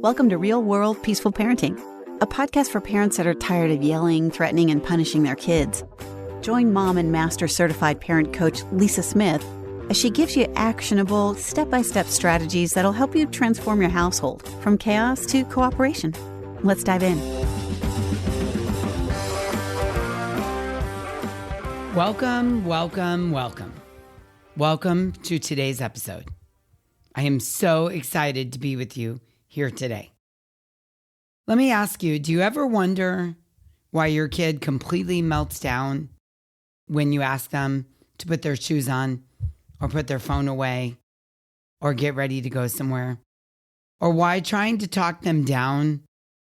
Welcome to Real World Peaceful Parenting, a podcast for parents that are tired of yelling, threatening, and punishing their kids. Join mom and master certified parent coach Lisa Smith as she gives you actionable, step-by-step strategies that'll help you transform your household from chaos to cooperation. Let's dive in. Welcome to today's episode. I am so excited to be with you here today. Let me ask you, do you ever wonder why your kid completely melts down when you ask them to put their shoes on or put their phone away or get ready to go somewhere? Or why trying to talk them down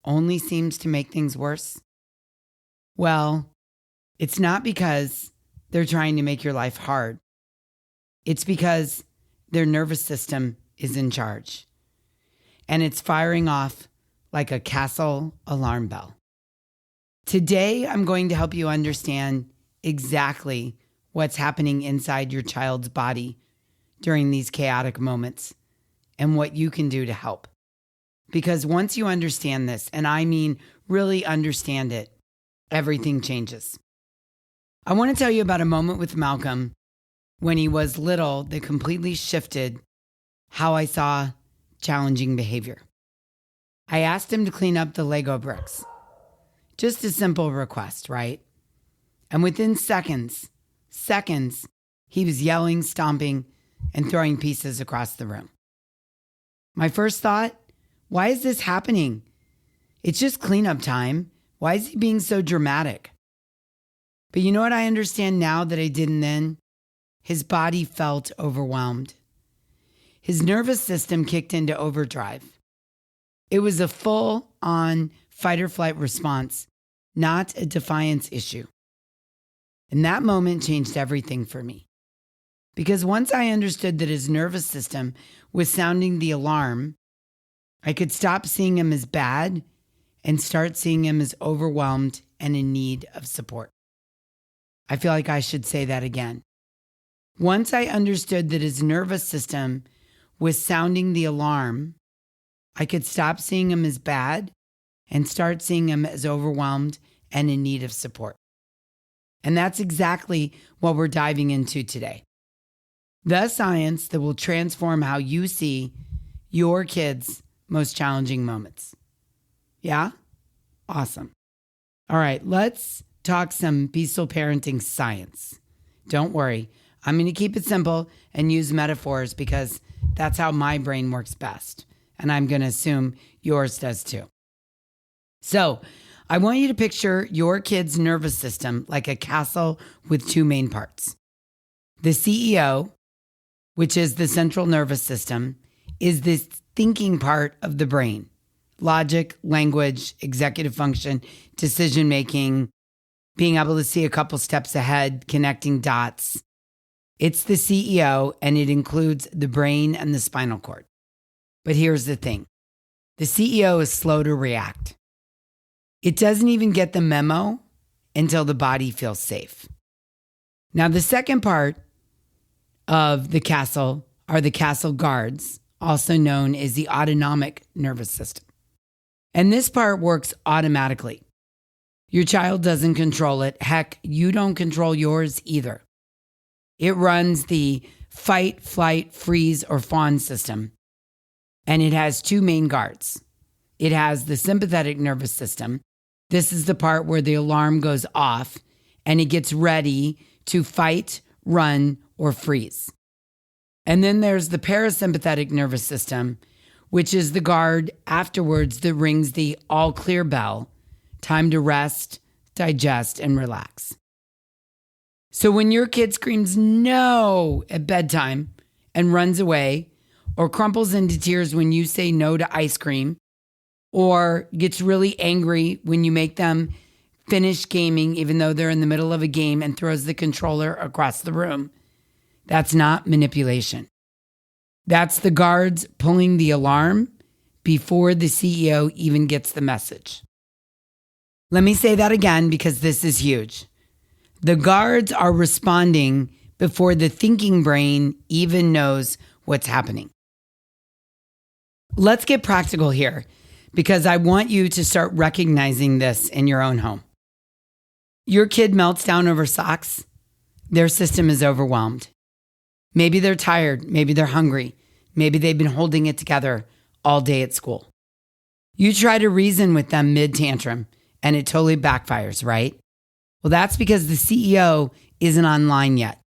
only seems to make things worse? Well, it's not because they're trying to make your life hard. It's because their nervous system is in charge, and it's firing off like a castle alarm bell. Today, I'm going to help you understand exactly what's happening inside your child's body during these chaotic moments and what you can do to help. Because once you understand this, and I mean really understand it, everything changes. I want to tell you about a moment with Malcolm when he was little that completely shifted how I saw challenging behavior. I asked him to clean up the Lego bricks. Just a simple request, right? And within seconds, he was yelling, stomping, and throwing pieces across the room. My first thought, why is this happening? It's just cleanup time. Why is he being so dramatic? But you know what I understand now that I didn't then? His body felt overwhelmed. His nervous system kicked into overdrive. It was a full-on fight-or-flight response, not a defiance issue. And that moment changed everything for me. Because once I understood that his nervous system was sounding the alarm, I could stop seeing him as bad and start seeing him as overwhelmed and in need of support. I feel like I should say that again. Once I understood that his nervous system was sounding the alarm, I could stop seeing him as bad and start seeing him as overwhelmed and in need of support. And that's exactly what we're diving into today. The science that will transform how you see your kids' most challenging moments. Yeah? Awesome. All right, let's talk some peaceful parenting science. Don't worry, I'm going to keep it simple and use metaphors because that's how my brain works best. And I'm going to assume yours does too. So I want you to picture your kid's nervous system like a castle with two main parts. The CEO, which is the central nervous system, is this thinking part of the brain. Logic, language, executive function, decision-making, being able to see a couple steps ahead, connecting dots. It's the CEO, and it includes the brain and the spinal cord. But here's the thing. The CEO is slow to react. It doesn't even get the memo until the body feels safe. Now, the second part of the castle are the castle guards, also known as the autonomic nervous system. And this part works automatically. Your child doesn't control it. Heck, you don't control yours either. It runs the fight, flight, freeze, or fawn system. And it has two main guards. It has the sympathetic nervous system. This is the part where the alarm goes off and it gets ready to fight, run, or freeze. And then there's the parasympathetic nervous system, which is the guard afterwards that rings the all clear bell, time to rest, digest, and relax. So when your kid screams no at bedtime and runs away, or crumples into tears when you say no to ice cream, or gets really angry when you make them finish gaming even though they're in the middle of a game and throws the controller across the room, that's not manipulation. That's the guards pulling the alarm before the CEO even gets the message. Let me say that again because this is huge. The guards are responding before the thinking brain even knows what's happening. Let's get practical here. because I want you to start recognizing this in your own home. Your kid melts down over socks. Their system is overwhelmed. Maybe they're tired. Maybe they're hungry. Maybe they've been holding it together all day at school. You try to reason with them mid-tantrum, and it totally backfires, right? Well, that's because the CEO isn't online yet.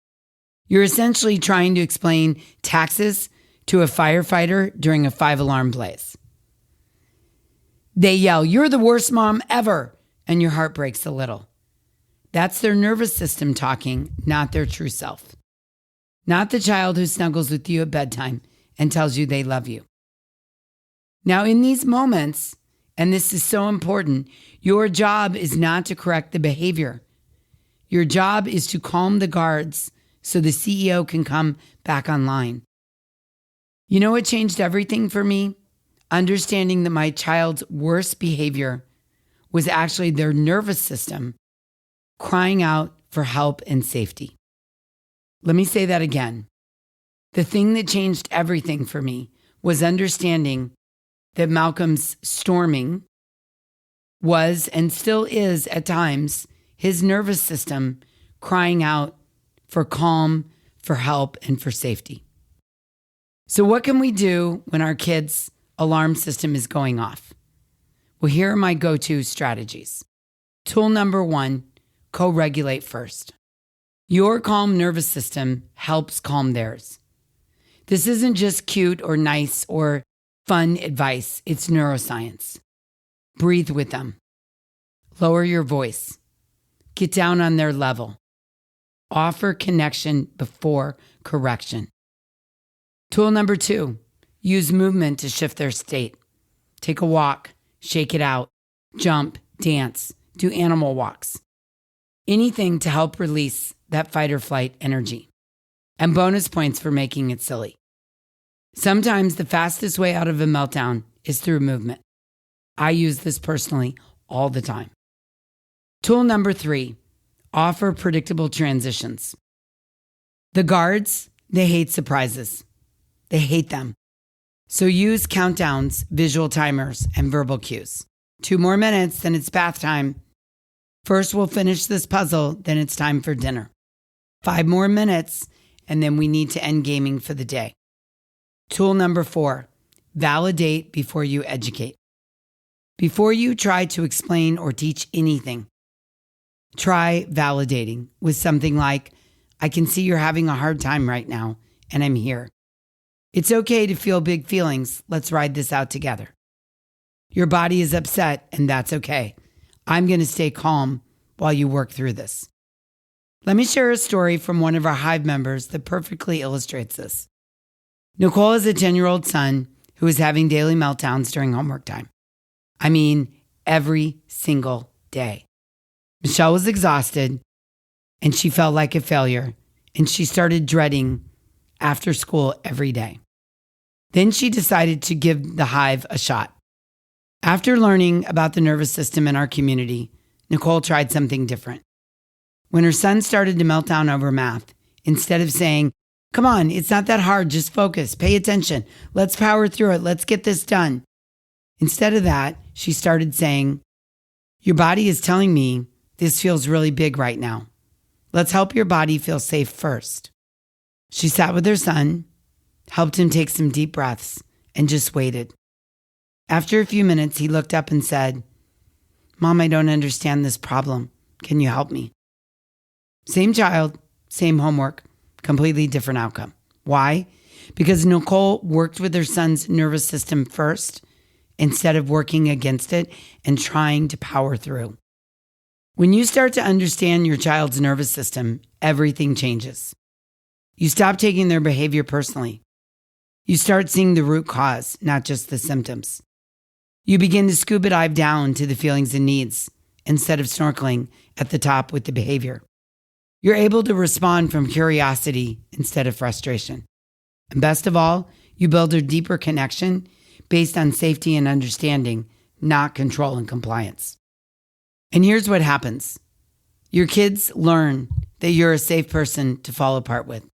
You're essentially trying to explain taxes to a firefighter during a 5-alarm blaze. They yell, "You're the worst mom ever," and your heart breaks a little. That's their nervous system talking, not their true self. Not the child who snuggles with you at bedtime and tells you they love you. Now, in these moments, and this is so important, your job is not to correct the behavior. Your job is to calm the guards so the CEO can come back online. You know what changed everything for me? Understanding that my child's worst behavior was actually their nervous system crying out for help and safety. Let me say that again. The thing that changed everything for me was understanding that Malcolm's storming was and still is at times his nervous system crying out for calm, for help, and for safety. So what can we do when our kids' alarm system is going off? Well, here are my go-to strategies. Tool number 1, co-regulate first. Your calm nervous system helps calm theirs. This isn't just cute or nice or fun advice. It's neuroscience. Breathe with them. Lower your voice. Get down on their level. Offer connection before correction. Tool number 2, use movement to shift their state. Take a walk, shake it out, jump, dance, do animal walks. Anything to help release that fight or flight energy. And bonus points for making it silly. Sometimes the fastest way out of a meltdown is through movement. I use this personally all the time. Tool number 3, offer predictable transitions. The guards, they hate surprises. They hate them. So use countdowns, visual timers, and verbal cues. 2 more minutes, then it's bath time. First, we'll finish this puzzle, then it's time for dinner. 5 more minutes, and then we need to end gaming for the day. Tool number 4, validate before you educate. Before you try to explain or teach anything, try validating with something like, "I can see you're having a hard time right now, and I'm here. It's okay to feel big feelings. Let's ride this out together. Your body is upset, and that's okay. I'm going to stay calm while you work through this." Let me share a story from one of our Hive members that perfectly illustrates this. Nicole has a 10-year-old son who is having daily meltdowns during homework time. I mean, every single day. Michelle was exhausted, and she felt like a failure, and she started dreading after school every day. Then she decided to give the Hive a shot. After learning about the nervous system in our community, Nicole tried something different. When her son started to melt down over math, instead of saying, "Come on, it's not that hard, just focus, pay attention, let's power through it, let's get this done." Instead of that, she started saying, "Your body is telling me this feels really big right now. Let's help your body feel safe first." She sat with her son, helped him take some deep breaths, and just waited. After a few minutes, he looked up and said, "Mom, I don't understand this problem. Can you help me?" Same child, same homework, completely different outcome. Why? Because Nicole worked with her son's nervous system first instead of working against it and trying to power through. When you start to understand your child's nervous system, everything changes. You stop taking their behavior personally. You start seeing the root cause, not just the symptoms. You begin to scuba dive down to the feelings and needs instead of snorkeling at the top with the behavior. You're able to respond from curiosity instead of frustration. And best of all, you build a deeper connection based on safety and understanding, not control and compliance. And here's what happens. Your kids learn that you're a safe person to fall apart with.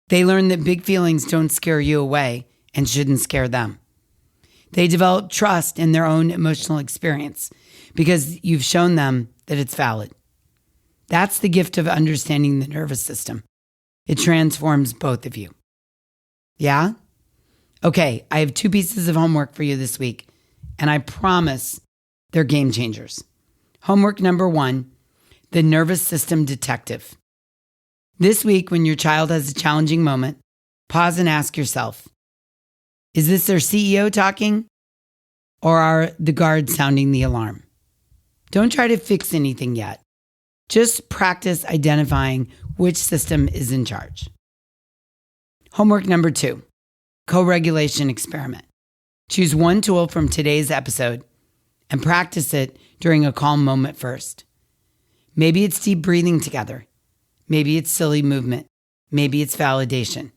They learn that big feelings don't scare you away and shouldn't scare them. They develop trust in their own emotional experience because you've shown them that it's valid. That's the gift of understanding the nervous system. It transforms both of you. Yeah? Okay, I have 2 pieces of homework for you this week, and I promise they're game changers. Homework number 1, the nervous system detective. This week, when your child has a challenging moment, pause and ask yourself, is this their CEO talking, or are the guards sounding the alarm? Don't try to fix anything yet. Just practice identifying which system is in charge. Homework number 2, co-regulation experiment. Choose one tool from today's episode and practice it during a calm moment first. Maybe it's deep breathing together. Maybe it's silly movement. Maybe it's validation.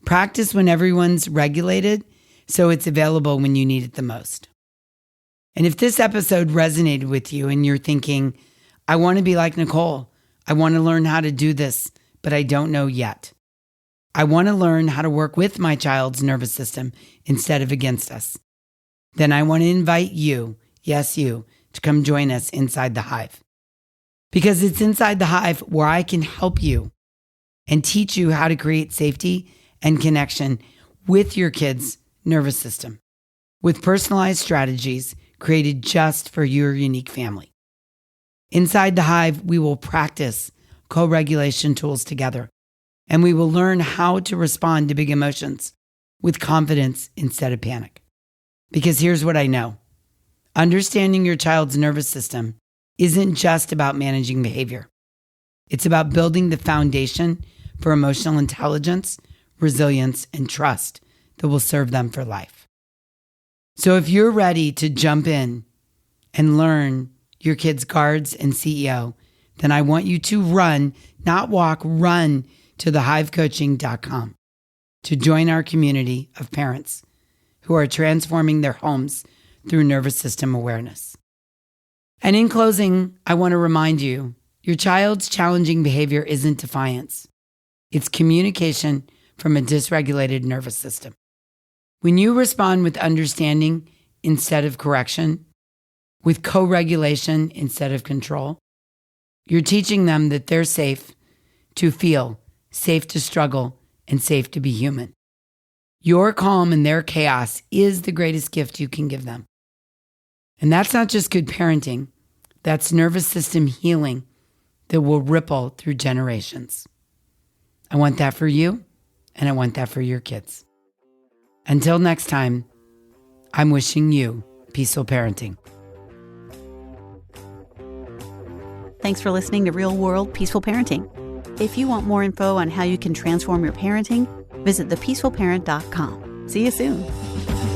Practice when everyone's regulated so it's available when you need it the most. And if this episode resonated with you and you're thinking, I want to be like Nicole, I want to learn how to do this, but I don't know yet. I want to learn how to work with my child's nervous system instead of against us. Then I want to invite you, yes, you, to come join us inside the Hive. Because it's inside the Hive where I can help you and teach you how to create safety and connection with your kid's nervous system, with personalized strategies created just for your unique family. Inside the Hive, we will practice co-regulation tools together, and we will learn how to respond to big emotions with confidence instead of panic. Because here's what I know. Understanding your child's nervous system isn't just about managing behavior. It's about building the foundation for emotional intelligence, resilience, and trust that will serve them for life. So if you're ready to jump in and learn your kid's guards and CEO, then I want you to run, not walk, run to thehivecoaching.com to join our community of parents who are transforming their homes through nervous system awareness. And in closing, I want to remind you, your child's challenging behavior isn't defiance. It's communication from a dysregulated nervous system. When you respond with understanding instead of correction, with co-regulation instead of control, you're teaching them that they're safe to feel, safe to struggle, and safe to be human. Your calm and their chaos is the greatest gift you can give them. And that's not just good parenting, that's nervous system healing that will ripple through generations. I want that for you, and I want that for your kids. Until next time, I'm wishing you peaceful parenting. Thanks for listening to Real World Peaceful Parenting. If you want more info on how you can transform your parenting, visit thepeacefulparent.com. See you soon.